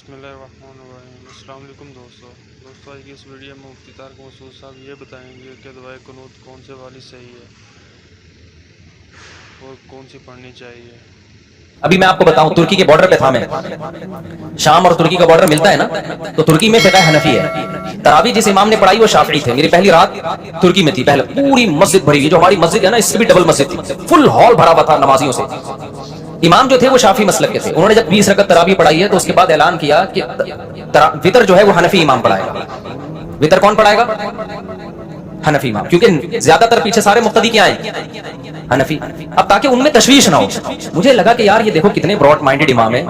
बिस्मिल्लाहिर्रहमानिर्रहीम। अस्सलाम वालेकुम दोस्तों आज की इस वीडियो में मुफ्ती तारिक मसूद साहब ये बताएंगे कि दुआए कुनूत कौन से वाली सही है और कौन सी पढ़नी चाहिए। अभी मैं आपको बताऊं, तुर्की के बॉर्डर पे था मैं। शाम और तुर्की का बॉर्डर मिलता है ना, तो तुर्की में फिक़ह हनफी है। तरावी जिस इमाम ने पढ़ाई वो शाफी थे। मेरी पहली रात तुर्की में थी। पहले पूरी मस्जिद भरी हुई, जो हमारी मस्जिद है ना इससे भी डबल मस्जिद थी, फुल हॉल भरा हुआ था नमाजियों से। इमाम जो थे वो शाफी मसलक के थे। उन्होंने जब 20 रकत तरावी पढ़ाई है तो उसके बाद ऐलान किया कि वितर जो है वो हनफी इमाम पढ़ाएगा। वितर कौन पढ़ाएगा? हनफी इमाम, क्योंकि ज्यादातर पीछे सारे मुक्तदी क्या है? हनफी। अब ताकि उनमें तशवीश ना हो, मुझे लगा कि यार ये देखो कितने ब्रॉड माइंडेड इमाम है।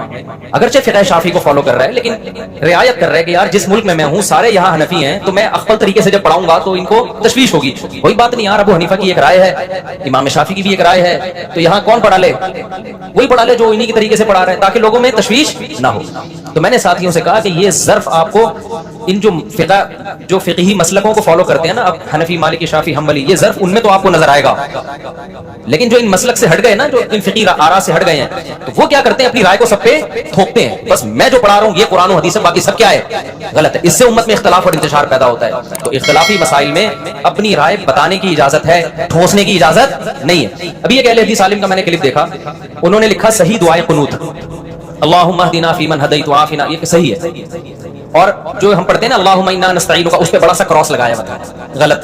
अगरचे फिक़ह शाफी को फॉलो कर रहा है लेकिन रियायत कर रहा है कि यार जिस मुल्क में मैं हूँ सारे यहाँ हनफी हैं, तो मैं अख्फल तरीके से जब पढ़ाऊंगा तो इनको तशवीश होगी। कोई बात नहीं यार, अबू हनीफा की एक राय है, इमाम शाफी की भी एक राय है, तो यहाँ कौन पढ़ा ले? वही पढ़ा ले जो इन्हीं के तरीके से पढ़ा रहे हैं, ताकि लोगों में तशवीश ना हो। तो मैंने साथियों से कहा कि ये ज़र्फ आपको इन जो फ़िक़ही मसलकों को फॉलो करते हैं ना, अब हनफी, मालिकी, शाफी, हम्बली, ये ज़र्फ उनमें तो आपको नजर आएगा। लेकिन जो इन मसलक से हट गए ना, जो इन फ़िक़ही आरा से हट गए हैं, तो वो क्या करते हैं? अपनी राय को सब पे थोपते हैं। बस मैं जो पढ़ा रहा हूँ ये कुरान और हदीस है, बाकी सब क्या है? गलत है। इससे उम्मत में इख्तिलाफ और इंतशार पैदा होता है। तो इख्तिलाफी मसाइल में अपनी राय बताने की इजाजत है, ठोसने की इजाजत नहीं है। अभी एक अहले हदीस आलिम का मैंने क्लिप देखा, उन्होंने लिखा सही दुआए कुनूत, अल्लाहुम्मा हदीना फीमन हदैत व आफिना, ये सही है। और जो हम पढ़ते हैं ना अल्लाहुम्मा इन्ना नस्तईनुका, उस पे बड़ा सा क्रॉस लगाया हुआ था, गलत।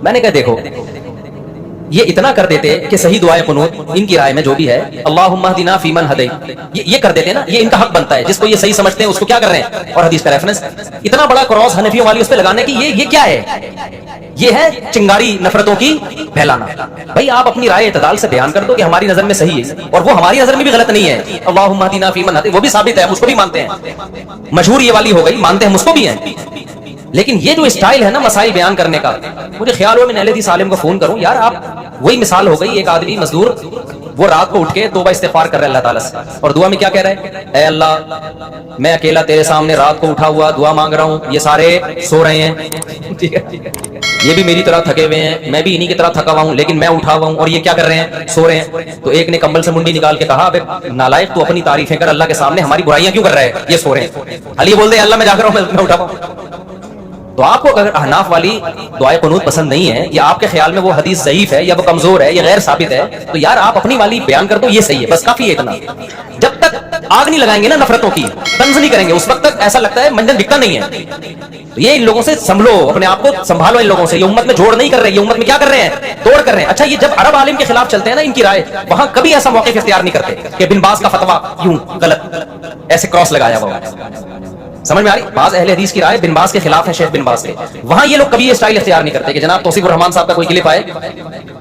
मैंने कहा देखो ये इतना कर देते कि सही दुआए कुनूत इनकी राय में जो भी है अल्लाहुम्मा हदीना फीमन हदैत, ये कर देते ना, ये इनका हक बनता है। जिसको ये सही समझते हैं उसको क्या कर रहे हैं? और हदीस का रेफरेंस इतना बड़ा क्रॉस हनफियों वाली उस पे लगाने की, ये क्या है? ये है चिंगारी, नफरतों की फैलाना। भाई आप अपनी राय इत्तेदाल से बयान कर दो कि हमारी नजर में सही है और वो हमारी नजर में भी गलत नहीं है। अल्लाहुम्मा हदीना फीमन हदैत वो भी साबित है, हम उसको भी मानते हैं। मशहूर ये वाली हो गई, मानते हैं, हम उसको भी हैं। लेकिन ये जो स्टाइल है ना मसाइल बयान करने का, मुझे ख्याल हुआ मैं अहले हदीस आलिम को फोन करूं। यार आप वही मिसाल हो गई, एक आदमी मजदूर वो रात को उठ के तौबा इस्तिगफार कर रहा है अल्लाह ताला से, और दुआ में क्या कह रहा है? ऐ अल्लाह मैं अकेला तेरे सामने रात को उठा हुआ दुआ मांग रहा हूं, ये सारे सो रहे हैं, ठीक है, ये भी मेरी तरह थके हुए हैं, मैं भी इन्हीं की तरह थका हुआ हूं, लेकिन मैं उठा हुआ हूं और ये क्या कर रहे हैं? सो रहे हैं। तो एक ने कंबल से मुंडी निकाल के कहा, अबे नालायक तू अपनी तारीफें कर, अल्लाह के सामने हमारी बुराइयां क्यों कर रहा है? ये सो रहे हैं। अली बोल दे अल्लाह मैं जाकर मैं उठा हुआ। तो आपको अगर अहनाफ वाली दुआए कुनूत पसंद नहीं है, या आपके ख्याल में वो हदीस ज़ईफ है या वो कमजोर है या गैर साबित है, तो यार आप अपनी वाली बयान कर दो, ये सही है, बस काफी है इतना। जब तक आग नहीं लगाएंगे ना नफरतों की, तंज नहीं करेंगे, उस वक्त तक ऐसा लगता है मंजन दिखता नहीं है। तो ये इन लोगों से संभलो, अपने आप को संभालो। इन लोगों से ये उम्मत में जोड़ नहीं कर रहे, ये उम्मत में क्या कर रहे हैं? तोड़ कर रहे हैं। अच्छा ये जब अरब आलिम के खिलाफ चलते हैं ना इनकी राय, वहां कभी ऐसा मौक़िफ़ इख्तियार नहीं करते कि बिन बाज का फतवा यूं गलत, ऐसे क्रॉस लगाया हुआ। समझ में आ रही? बाज अहले हदीस की राय बिन बाज के खिलाफ है, शेख बिन बाज के। वहां ये लोग कभी ये स्टाइल इख्तियार नहीं करते कि जनाब तौसीफुर रहमान साहब का कोई क्लिप आए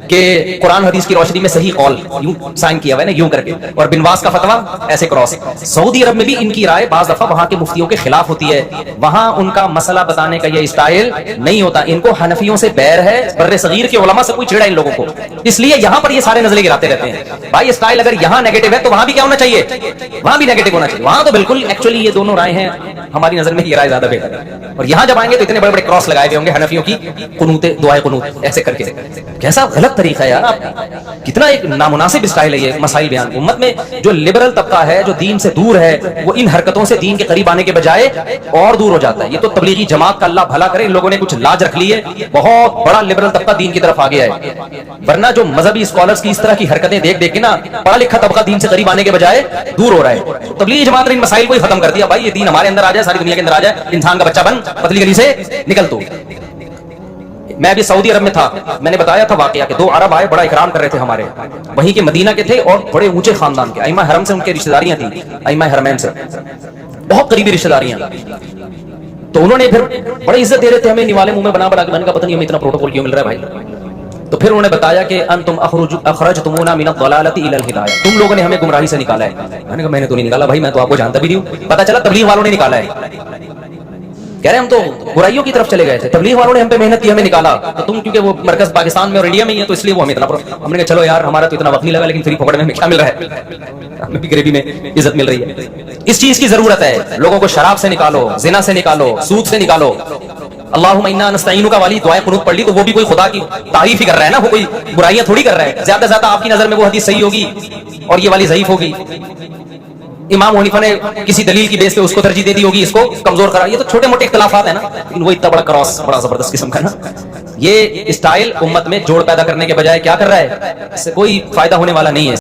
कि कुरान हदीस की रोशनी में सही कौल यूं साइन किया हुआ है ना, यूं करके, और बिन बाज का फतवा ऐसे क्रॉस। सऊदी अरब में भी इनकी राय बाज दफा वहां के मुफ्तियों के खिलाफ होती है। वहां उनका मसला बताने का ये स्टाइल नहीं होता। इनको हनफियों से बैर है, बर्रे सगीर के उलमा से कोई चिड़ा इन लोगों को, इसलिए यहां पर ये सारे नजरे गिराते रहते हैं। भाई स्टाइल अगर यहां नेगेटिव है तो वहां भी क्या होना चाहिए? वहां भी नेगेटिव होना चाहिए। वहां तो बिल्कुल एक्चुअली ये दोनों राय हैं, हमारी नजर में ये राय ज्यादा बेहतर है। और यहां जब आएंगे तो इतने बड़े बड़े क्रॉस लगाए गए होंगे हनफियों की कुनूते दुआए कुनूत ऐसे करके। कैसा गलत तरीका है यार, आप कितना एक नामुनासिब स्टाइल है ये मसाइल बयान। उम्मत में जो लिबरल तबका है, जो दीन से दूर है, वो इन हरकतों से दीन के करीब आने के बजाय और दूर हो जाता है। ये तो तबलीगी जमात का अल्लाह भला करे, इन लोगों ने कुछ लाज रख ली है, बहुत बड़ा लिबरल तबका दीन की तरफ आ गया है। वरना जो मजहबी स्कॉलर्स की इस तरह की हरकतें देख देख के ना पढ़ा लिखा तबका दीन से करीब आने के बजाय दूर हो रहा है। तबलीगी जमात ने इन मसाइल को ही खत्म कर दिया। भाई ये दीन हमारे अंदर आ जाए, सारी दुनिया के अंदर आ जाए, इंसान का बच्चा बन, पतली गली से निकल। तो मैं अभी सऊदी अरब में था, मैंने बताया था वाकया कि दो अरब आए, बड़ा इकराम कर रहे थे हमारे, वहीं के मदीना के थे और बड़े ऊंचे खानदान के, अइमा हरम से उनके रिश्तेदारियां थी, अइमा हरमैन से बहुत करीबी रिश्तेदारियां। तो उन्होंने फिर बड़ी इज्जत दे रहे थे हमें, निवाले मुंह में बना बना के, मैंने कहा पता नहीं हमें इतना प्रोटोकॉल क्यों मिल रहा है भाई। तो फिर उन्होंने बताया कि अंतुम अखरजतुमूना मिन अद-दलालति इलल हिदायह, तुम लोगों ने हमें गुमराही से निकाला है। मैंने कहा मैंने तो नहीं निकाला भाई, मैं तो आपको जानता भी नहीं हूं, पता चला तबलीग वालों ने निकाला है। कह रहे हम तो बुराइयों की तरफ चले गए थे, तबलीग वालों ने हम पे मेहनत की, हमें निकाला। तो तुम क्योंकि वो मरकज पाकिस्तान में और इंडिया में ही है तो इसलिए वो हमें इतना, हमने कहा चलो यार हमारा तो इतना वक्त नहीं लगा, लेकिन फ्री फोकट में हमें क्या मिल रहा है? हमें भी गरीबी में इज्जत मिल रही है। इस चीज की जरूरत है, लोगों को शराब से निकालो, जिना से निकालो, सूद से निकालो। अल्लाहुम्मा इन्ना नस्तईनुका वाली दुआएं कुनूत पढ़ ली तो वो भी कोई खुदा की तारीफ ही कर रहा है ना, वो कोई बुराइयां थोड़ी कर रहा है। ज्यादा से ज्यादा आपकी नजर में वो हदीस सही होगी और ये वाली ज़ईफ होगी। इमाम हनीफा ने किसी दलील की बेस पे उसको तरजीह दे दी होगी, इसको कमजोर करा। ये तो छोटे मोटे इख्तिलाफात है ना, लेकिन वो इतना बड़ा क्रॉस, बड़ा जबरदस्त किस्म का ना, ये स्टाइल उम्मत में जोड़ पैदा करने के बजाय क्या कर रहा है, इससे कोई फायदा होने वाला नहीं है।